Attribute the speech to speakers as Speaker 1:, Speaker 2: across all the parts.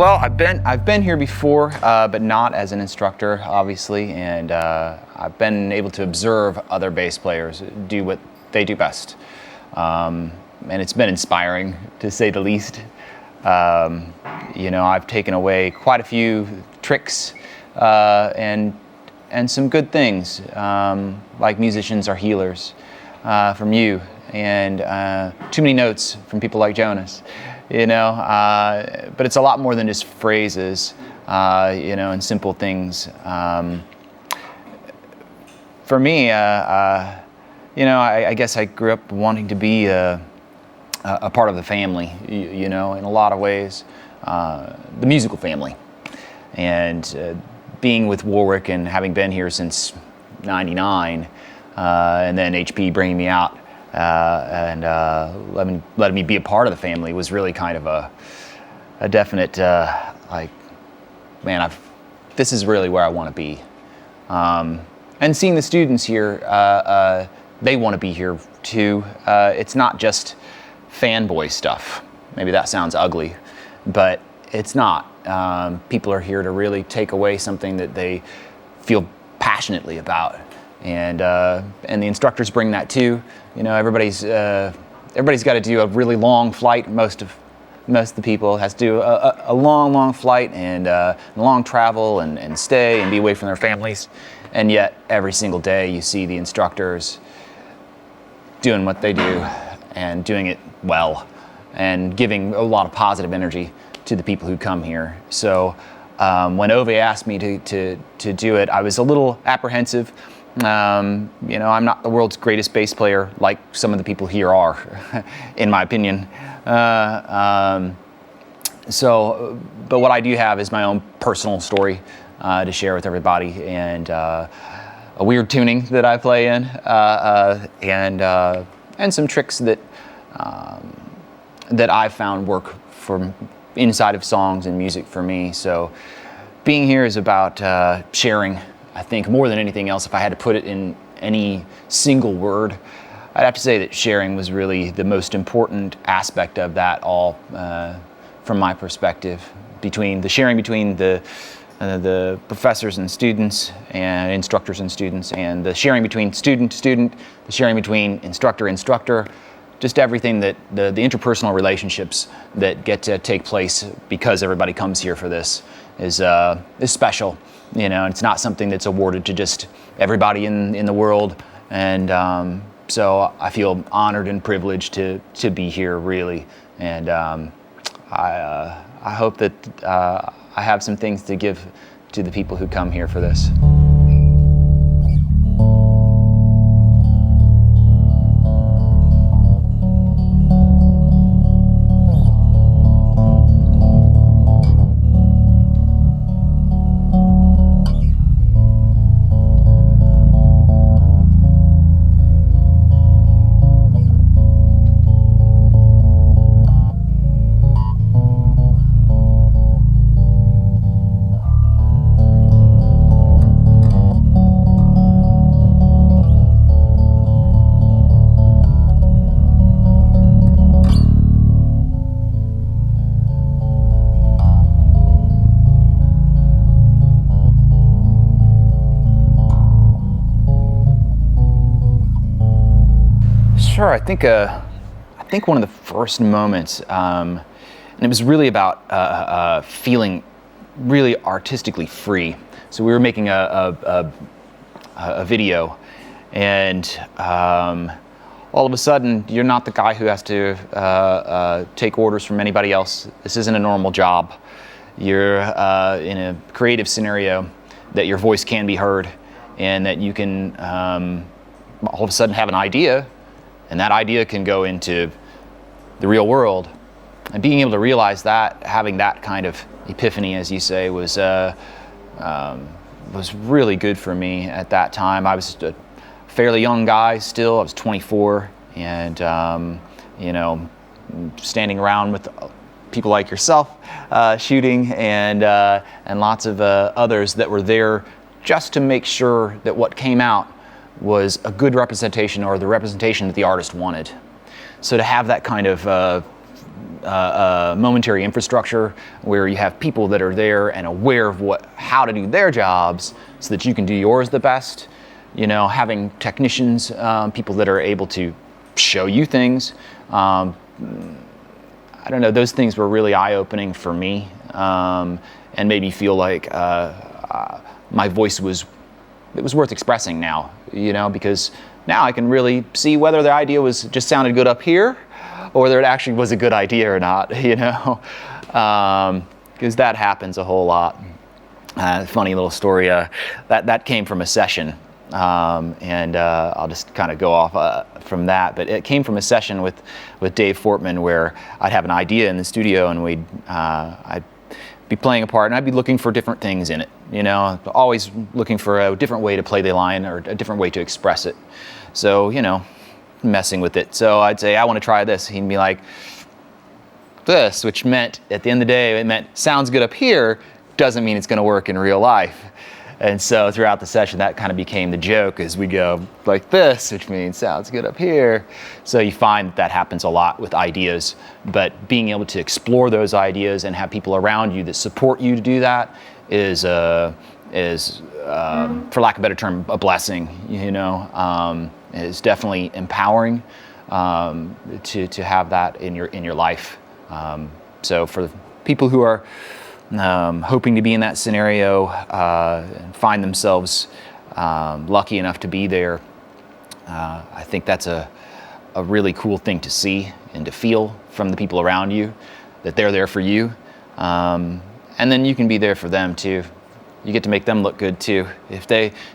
Speaker 1: Well, I've been here before, but not as an instructor, obviously, and I've been able to observe other bass players do what they do best, and it's been inspiring, to say the least. I've taken away quite a few tricks and some good things, like musicians are healers, from you, and too many notes from people like Jonas. But it's a lot more than just phrases, and simple things. For me, I guess I grew up wanting to be a part of the family, in a lot of ways, the musical family. And being with Warwick and having been here since '99, and then HP bringing me out, and letting me be a part of the family was really kind of a definite, this is really where I want to be. And seeing the students here, they want to be here too. It's not just fanboy stuff. Maybe that sounds ugly, but it's not. People are here to really take away something that they feel passionately about. And the instructors bring that too. Everybody's got to do a really long flight. Most of the people has to do a long flight and long travel and stay and be away from their families. And yet every single day you see the instructors doing what they do and doing it well and giving a lot of positive energy to the people who come here. So when Ove asked me to do it, I was a little apprehensive. I'm not the world's greatest bass player like some of the people here are, in my opinion. But what I do have is my own personal story to share with everybody, and a weird tuning that I play in, and some tricks that I've found work for inside of songs and music for me. So being here is about sharing. I think more than anything else, if I had to put it in any single word, I'd have to say that sharing was really the most important aspect of that all, from my perspective, between the sharing between the professors and students and instructors and students, and the sharing between student, the sharing between instructor, just everything that the interpersonal relationships that get to take place because everybody comes here for this is special. It's not something that's awarded to just everybody in the world, and so I feel honored and privileged to be here, really, and I hope that I have some things to give to the people who come here for this. Sure, I think one of the first moments, and it was really about feeling really artistically free. So we were making a video, and all of a sudden you're not the guy who has to take orders from anybody else. This isn't a normal job. You're in a creative scenario that your voice can be heard, and that you can all of a sudden have an idea. And that idea can go into the real world. And being able to realize that, having that kind of epiphany, as you say, was really good for me at that time. I was a fairly young guy still. I was 24, and standing around with people like yourself, shooting, and lots of others that were there just to make sure that what came out was a good representation, or the representation that the artist wanted. So to have that kind of momentary infrastructure where you have people that are there and aware of how to do their jobs so that you can do yours the best. You know, having technicians, people that are able to show you things. I don't know, those things were really eye-opening for me, and made me feel like my voice was worth expressing now, you know, because now I can really see whether the idea just sounded good up here or whether it actually was a good idea or not, you know, because that happens a whole lot. Funny little story, that came from a session, and I'll just kind of go off from that, but it came from a session with Dave Fortman where I'd have an idea in the studio and I'd be playing a part and I'd be looking for different things in it, you know, always looking for a different way to play the line or a different way to express it. So, you know, messing with it. So I'd say, I want to try this. He'd be like, this, which meant at the end of the day, it meant sounds good up here, doesn't mean it's going to work in real life. And so throughout the session, that kind of became the joke as we go like this, which means sounds good up here. So you find that happens a lot with ideas, but being able to explore those ideas and have people around you that support you to do that is for lack of a better term, a blessing, you know. It's definitely empowering to have that in your life. So for people who are hoping to be in that scenario and find themselves lucky enough to be there, I think that's a really cool thing to see and to feel from the people around you, that they're there for you. And then you can be there for them too. You get to make them look good too. If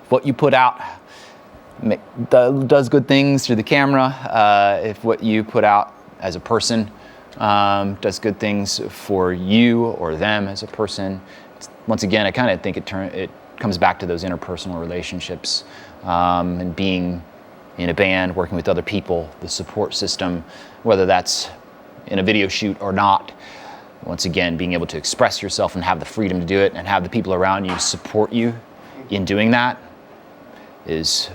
Speaker 1: what you put out does good things through the camera, if what you put out as a person does good things for you or them as a person, once again, I kind of think it comes back to those interpersonal relationships, and being in a band, working with other people, the support system, whether that's in a video shoot or not. Once again, being able to express yourself and have the freedom to do it and have the people around you support you in doing that is,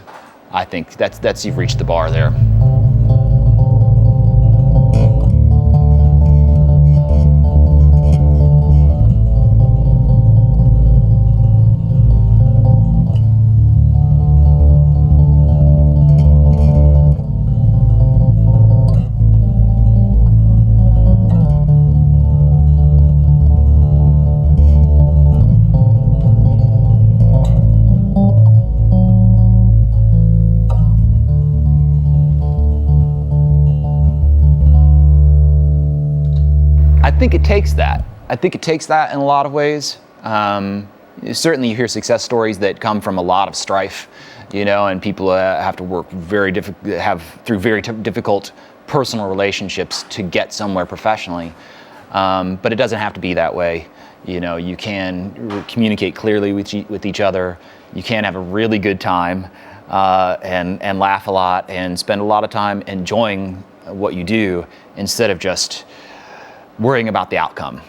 Speaker 1: I think that's you've reached the bar there. I think it takes that. I think it takes that in a lot of ways. Certainly you hear success stories that come from a lot of strife, you know, and people have to work through very difficult personal relationships to get somewhere professionally. But it doesn't have to be that way. You know, you can communicate clearly with each other. You can have a really good time and laugh a lot and spend a lot of time enjoying what you do instead of just worrying about the outcome.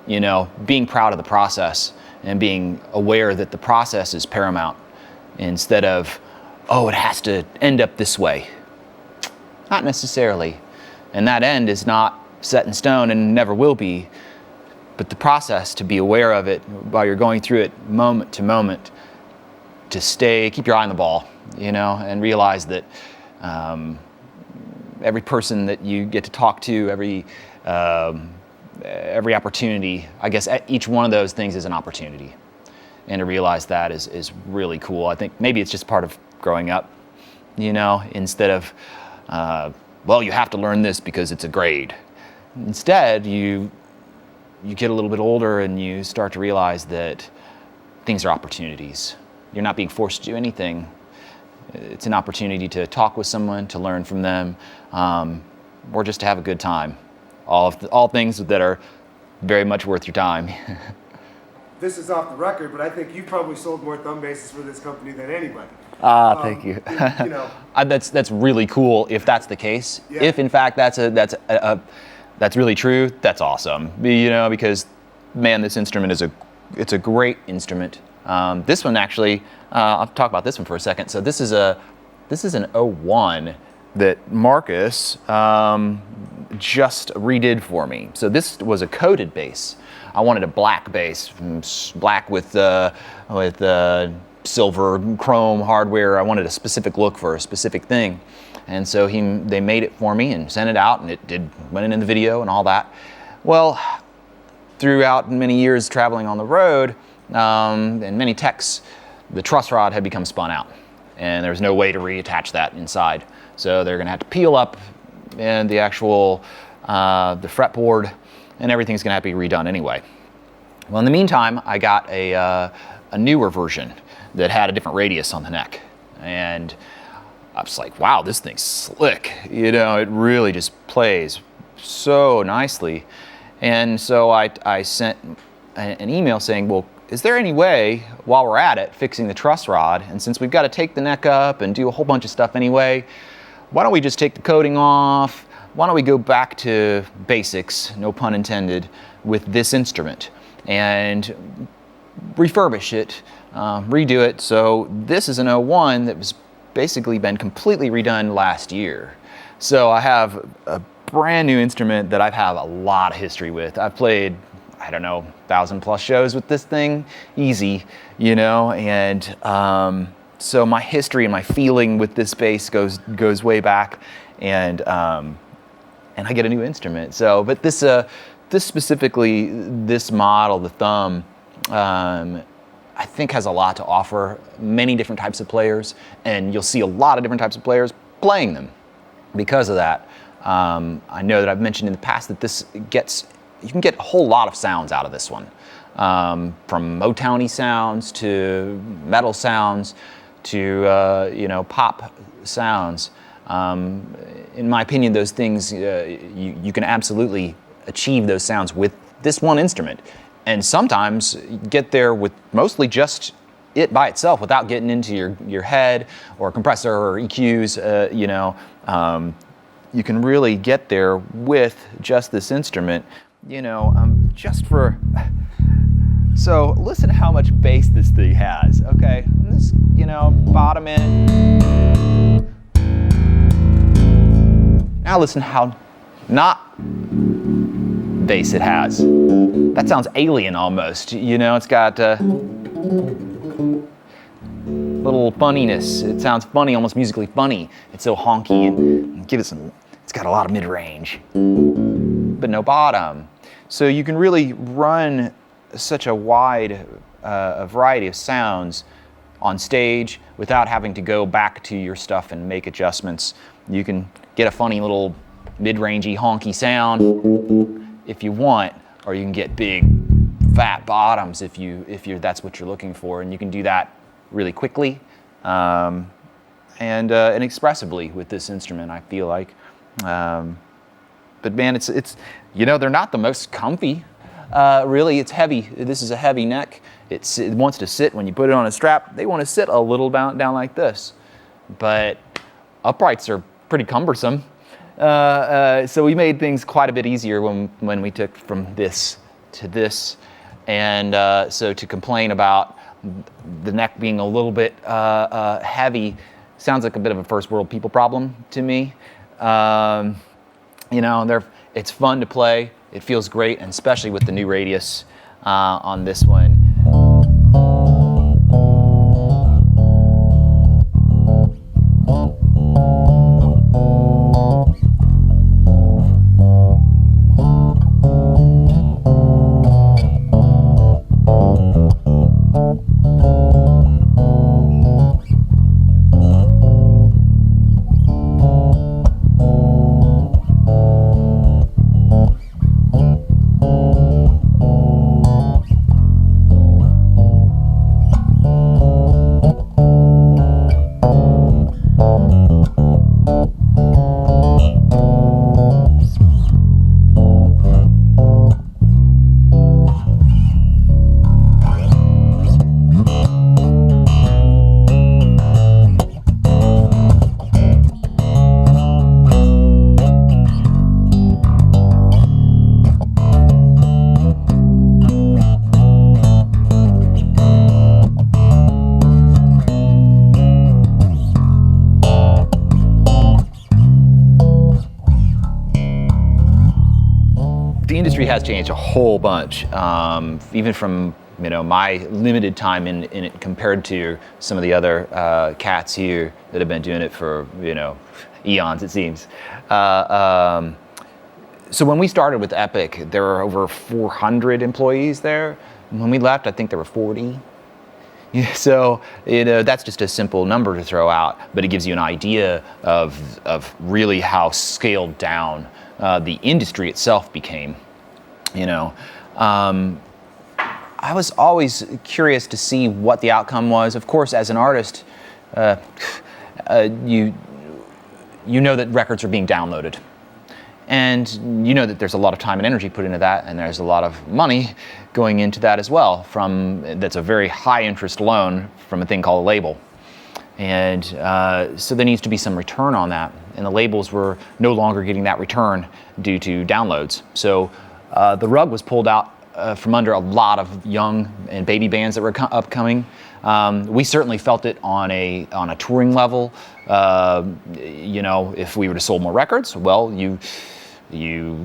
Speaker 1: You know, being proud of the process and being aware that the process is paramount instead of, oh, it has to end up this way. Not necessarily. And that end is not set in stone and never will be. But the process, to be aware of it while you're going through it moment to moment, to keep your eye on the ball, you know, and realize that every person that you get to talk to, every opportunity, I guess each one of those things is an opportunity. And to realize that is really cool. I think maybe it's just part of growing up, you know, instead of, well, you have to learn this because it's a grade. Instead, you get a little bit older and you start to realize that things are opportunities. You're not being forced to do anything. It's an opportunity to talk with someone, to learn from them, or just to have a good time. All things that are very much worth your time.
Speaker 2: This is off the record, but I think you probably sold more thumb bases for this company than anybody.
Speaker 1: Thank you.
Speaker 2: You know,
Speaker 1: that's really cool if that's the case.
Speaker 2: Yeah.
Speaker 1: If in fact that's really true, that's awesome. You know, because man, this instrument it's a great instrument. This one actually, I'll talk about this one for a second. So this is an 01 that Marcus just redid for me. So this was a coated bass. I wanted a black bass, black with silver chrome hardware. I wanted a specific look for a specific thing. And so they made it for me and sent it out, and it went in the video and all that. Well, throughout many years traveling on the road and many techs, the truss rod had become spun out, and there's no way to reattach that inside. So they're going to have to peel up and the actual the fretboard, and everything's going to have to be redone anyway. Well, in the meantime, I got a newer version that had a different radius on the neck, and I was like, wow, this thing's slick. You know, it really just plays so nicely. And so I sent an email saying, well, is there any way, while we're at it, fixing the truss rod, and since we've got to take the neck up and do a whole bunch of stuff anyway, why don't we just take the coating off? Why don't we go back to basics, no pun intended, with this instrument and refurbish it, redo it. So this is an 01 that was basically been completely redone last year. So I have a brand new instrument that I've had a lot of history with. I've played, I don't know, 1,000+ shows with this thing, easy, you know, and so my history and my feeling with this bass goes way back, and I get a new instrument. So, but this specifically, this model, the Thumb, I think has a lot to offer many different types of players, and you'll see a lot of different types of players playing them because of that. I know that I've mentioned in the past that you can get a whole lot of sounds out of this one, from Motown-y sounds to metal sounds to pop sounds. In my opinion, those things, you can absolutely achieve those sounds with this one instrument, and sometimes get there with mostly just it by itself without getting into your head or compressor or EQs. You can really get there with just this instrument, just for. So listen to how much bass this thing has. Okay, this, bottom end. Now listen how not bass it has. That sounds alien almost. It's got little funniness. It sounds funny, almost musically funny. It's so honky and give it some. It's got a lot of mid-range, but no bottom. So you can really run such a wide variety of sounds on stage without having to go back to your stuff and make adjustments. You can get a funny little mid-rangey honky sound if you want, or you can get big fat bottoms if that's what you're looking for, and you can do that really quickly and expressively with this instrument, I feel like. But man, it's they're not the most comfy. Really, it's heavy. This is a heavy neck. It wants to sit when you put it on a strap. They want to sit a little down like this, but uprights are pretty cumbersome. So we made things quite a bit easier when we took from this to this, and so to complain about the neck being a little bit heavy sounds like a bit of a first world people problem to me. It's fun to play. It feels great, and especially with the new radius on this one. industry has changed a whole bunch, even from my limited time in it compared to some of the other cats here that have been doing it for eons, it seems. So when we started with Epic, there were over 400 employees there. When we left, I think there were 40. Yeah, so that's just a simple number to throw out, but it gives you an idea of really how scaled down the industry itself became. I was always curious to see what the outcome was. Of course, as an artist, you know that records are being downloaded. And you know that there's a lot of time and energy put into that, and there's a lot of money going into that as well. That's a very high interest loan from a thing called a label. And so there needs to be some return on that. And the labels were no longer getting that return due to downloads. So the rug was pulled out from under a lot of young and baby bands that were upcoming. We certainly felt it on a touring level. If we were to sold more records, well, you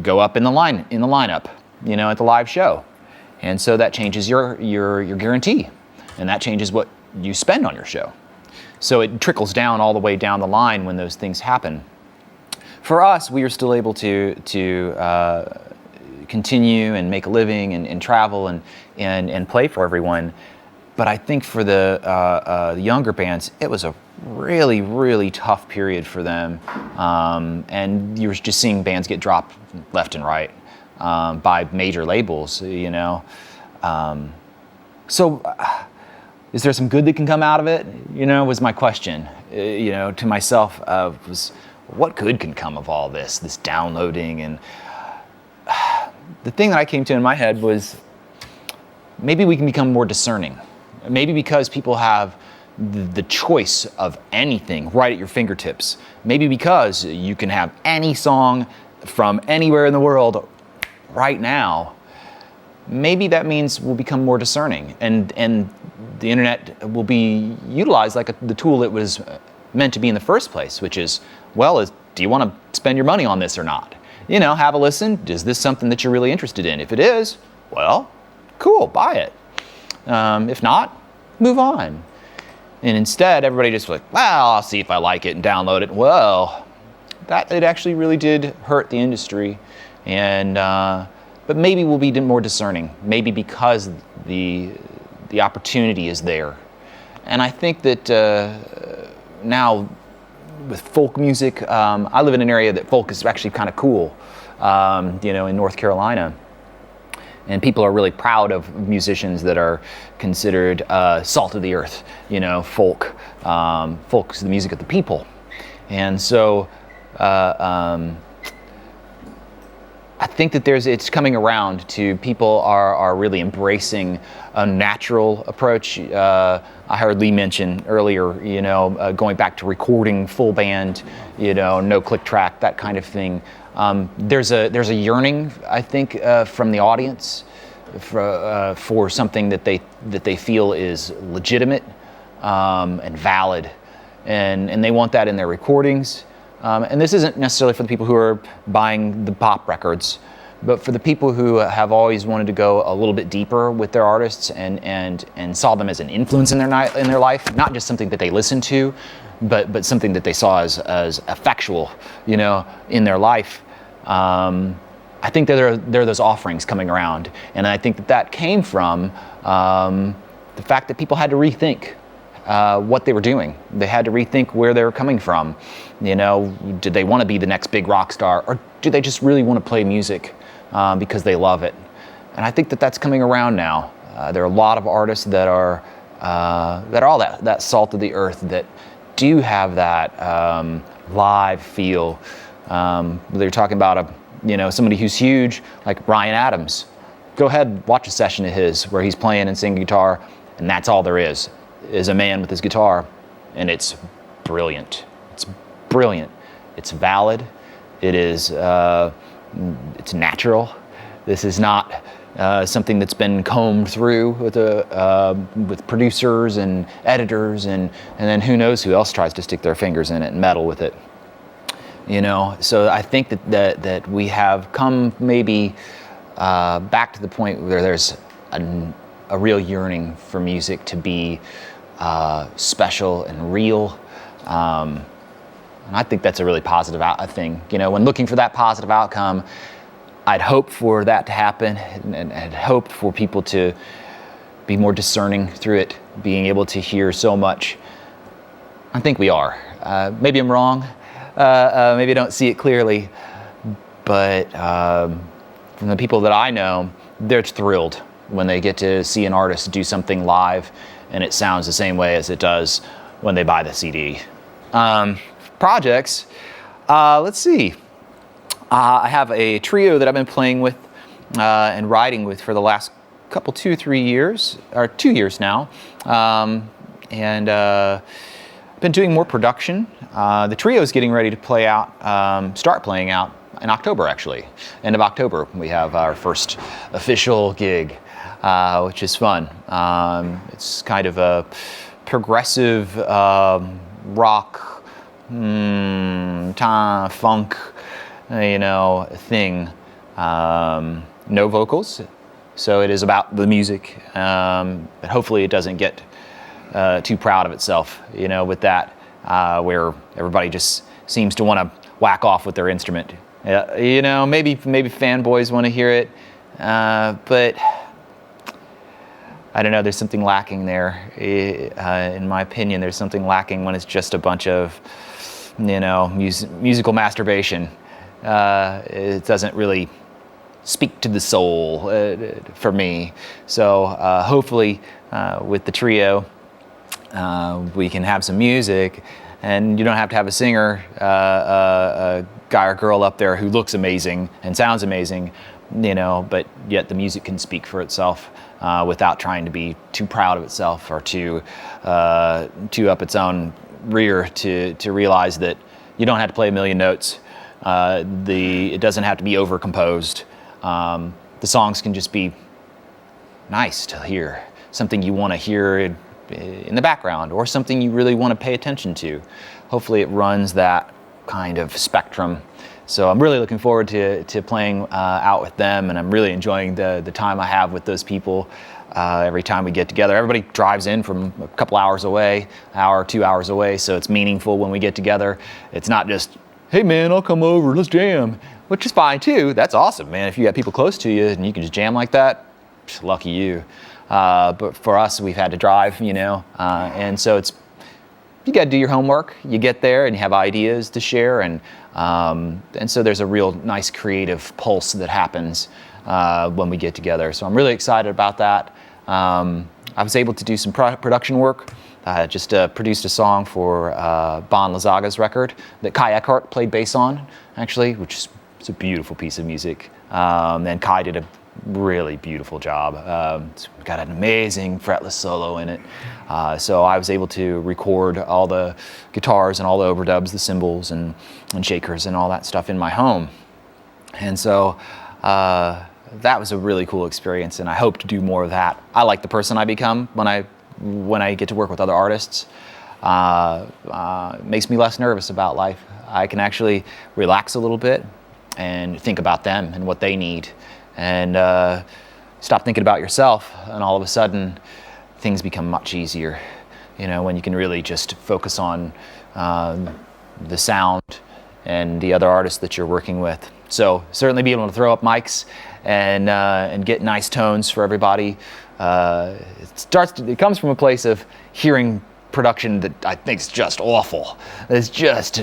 Speaker 1: go up in the lineup, at the live show, and so that changes your guarantee, and that changes what you spend on your show. So it trickles down all the way down the line when those things happen. For us, we are still able to continue and make a living and travel and play for everyone. But I think for the younger bands, it was a really, really tough period for them. And you were just seeing bands get dropped left and right by major labels, So is there some good that can come out of it? Was my question, to myself, was what good can come of all this downloading? And the thing that I came to in my head was maybe we can become more discerning. Maybe because people have the choice of anything right at your fingertips. Maybe because you can have any song from anywhere in the world right now. Maybe that means we'll become more discerning, and the internet will be utilized like the tool it was meant to be in the first place, which is, do you want to spend your money on this or not? Have a listen. Is this something that you're really interested in? If it is, well, cool, buy it. If not, move on. And instead, everybody just like, I'll see if I like it and download it. Well, it actually really did hurt the industry. And but maybe we'll be more discerning. Maybe because the opportunity is there. And I think that now with folk music, I live in an area that folk is actually kind of cool, in North Carolina. And people are really proud of musicians that are considered salt of the earth, folk. Folk's the music of the people. And so I think that it's coming around to people are really embracing a natural approach. I heard Lee mention earlier, going back to recording full band, no click track, that kind of thing. There's a yearning, I think, from the audience for something that they feel is legitimate and valid, and they want that in their recordings. And this isn't necessarily for the people who are buying the pop records, but for the people who have always wanted to go a little bit deeper with their artists and saw them as an influence in their life, not just something that they listened to, but something that they saw as effectual, in their life. I think that there are those offerings coming around, and I think that came from the fact that people had to rethink what they were doing. They had to rethink where they were coming from. Did they want to be the next big rock star, or do they just really want to play music because they love it? And I think that's coming around now. There are a lot of artists that are all that salt of the earth, that do have that live feel. They're talking about somebody who's huge, like Bryan Adams. Go ahead, watch a session of his where he's playing and singing guitar, and that's all there is a man with his guitar, and it's brilliant. It's brilliant. It's valid. It is. It's natural. This is not something that's been combed through with producers and editors, and then who knows who else tries to stick their fingers in it and meddle with it. So I think that we have come maybe back to the point where there's a real yearning for music to be special and real. And I think that's a really positive thing. You know, when looking for that positive outcome, I'd hope for that to happen, and I'd hope for people to be more discerning through it, being able to hear so much. I think we are. Maybe I'm wrong. Maybe I don't see it clearly. But from the people that I know, they're thrilled when they get to see an artist do something live and it sounds the same way as it does when they buy the CD. Projects, let's see. I have a trio that I've been playing with and writing with for the last couple, 2-3 years, or 2 years now. And been doing more production. The trio is getting ready to play out, start playing out in October, actually. End of October, we have our first official gig, which is fun. It's kind of a progressive rock, funk, thing. No vocals, so it is about the music. But hopefully it doesn't get too proud of itself, with that, where everybody just seems to want to whack off with their instrument. Maybe fanboys want to hear it, but I don't know. There's something lacking there. In my opinion, there's something lacking when it's just a bunch of, musical masturbation. It doesn't really speak to the soul for me. So hopefully, with the trio, we can have some music, and you don't have to have a singer, a guy or girl up there who looks amazing and sounds amazing, but yet the music can speak for itself without trying to be too proud of itself or too up its own rear to realize that you don't have to play a million notes. It doesn't have to be overcomposed. The songs can just be nice to hear, something you want to hear in the background, or something you really want to pay attention to. Hopefully it runs that kind of spectrum. So I'm really looking forward to playing out with them, and I'm really enjoying the time I have with those people every time we get together. Everybody drives in from a couple hours away, hour, 2 hours away, so it's meaningful when we get together. It's not just, hey man, I'll come over, let's jam, which is fine too. That's awesome, man. If you got people close to you and you can just jam like that, lucky you. But for us, we've had to drive, and so you got to do your homework. You get there and you have ideas to share, and so there's a real nice creative pulse that happens when we get together. So I'm really excited about that. I was able to do some production work. Just produced a song for Bon Lazaga's record that Kai Eckhart played bass on, actually, which is a beautiful piece of music. And Kai did a really beautiful job. It's got an amazing fretless solo in it. So I was able to record all the guitars and all the overdubs, the cymbals and shakers and all that stuff in my home. And so that was a really cool experience, and I hope to do more of that. I like the person I become when I get to work with other artists. It makes me less nervous about life. I can actually relax a little bit and think about them and what they need, and stop thinking about yourself, and all of a sudden things become much easier, when you can really just focus on the sound and the other artists that you're working with. So certainly being able to throw up mics and get nice tones for everybody. It comes from a place of hearing production that I think is just awful. It's just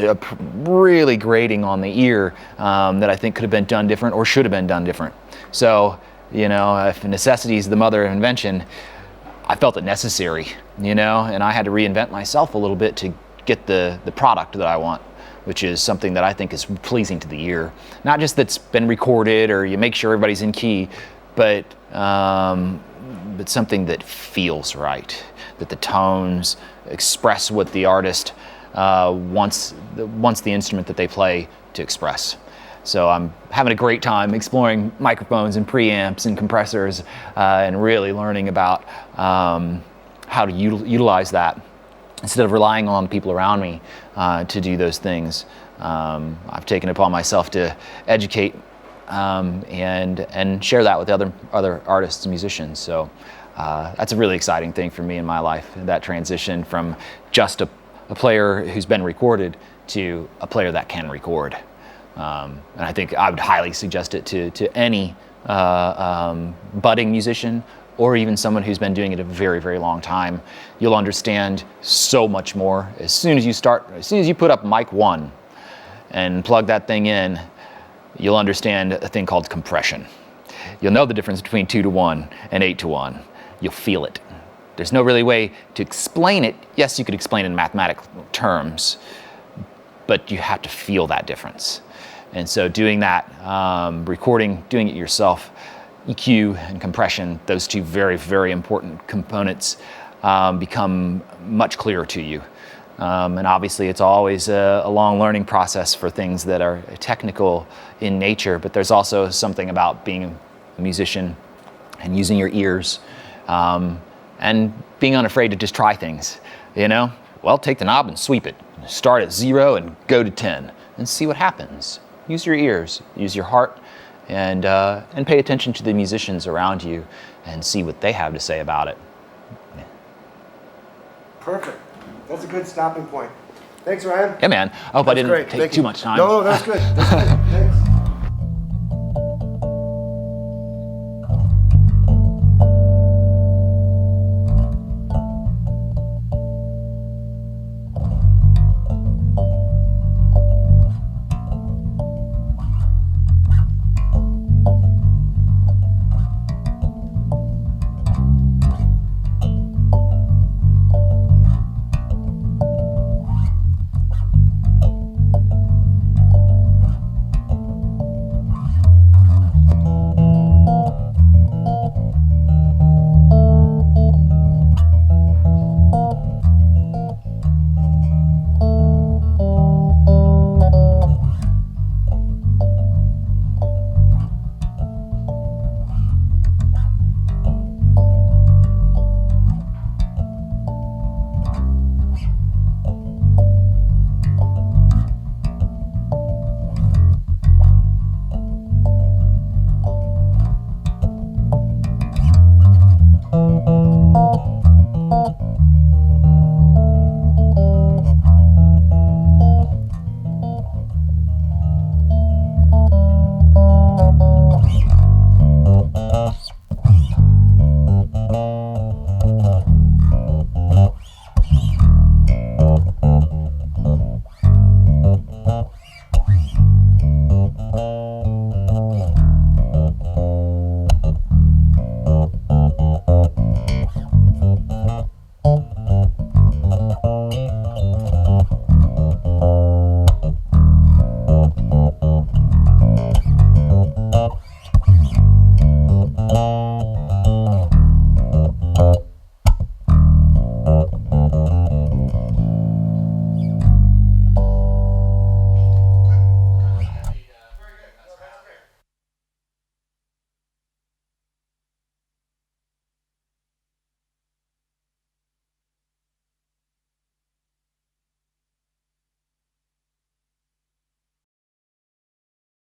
Speaker 1: really grating on the ear, that I think could have been done different or should have been done different. So, if necessity is the mother of invention, I felt it necessary, and I had to reinvent myself a little bit to get the product that I want, which is something that I think is pleasing to the ear. Not just that's been recorded or you make sure everybody's in key, but something that feels right, that the tones express what the artist wants the instrument that they play to express. So I'm having a great time exploring microphones and preamps and compressors, and really learning about how to utilize that instead of relying on people around me to do those things. I've taken it upon myself to educate and share that with other artists and musicians. So that's a really exciting thing for me in my life, that transition from just a player who's been recorded to a player that can record. And I think I would highly suggest it to any budding musician, or even someone who's been doing it a very, very long time. You'll understand so much more as soon as you put up mic 1 and plug that thing in. You'll understand a thing called compression. You'll know the difference between 2-to-1 and 8-to-1. You'll feel it. There's no really way to explain it. Yes, you could explain it in mathematical terms, but you have to feel that difference. And so doing that, recording, doing it yourself, EQ and compression, those two very, very important components become much clearer to you. And obviously it's always a long learning process for things that are technical in nature, but there's also something about being a musician and using your ears and being unafraid to just try things, you know? Well, take the knob and sweep it. Start at 0 and go to 10 and see what happens. Use your ears, use your heart, and pay attention to the musicians around you and see what they have to say about it.
Speaker 2: Perfect. That's a good stopping point. Thanks, Ryan.
Speaker 1: Yeah, man. I hope I didn't take too much time.
Speaker 2: No, that's good. That's good.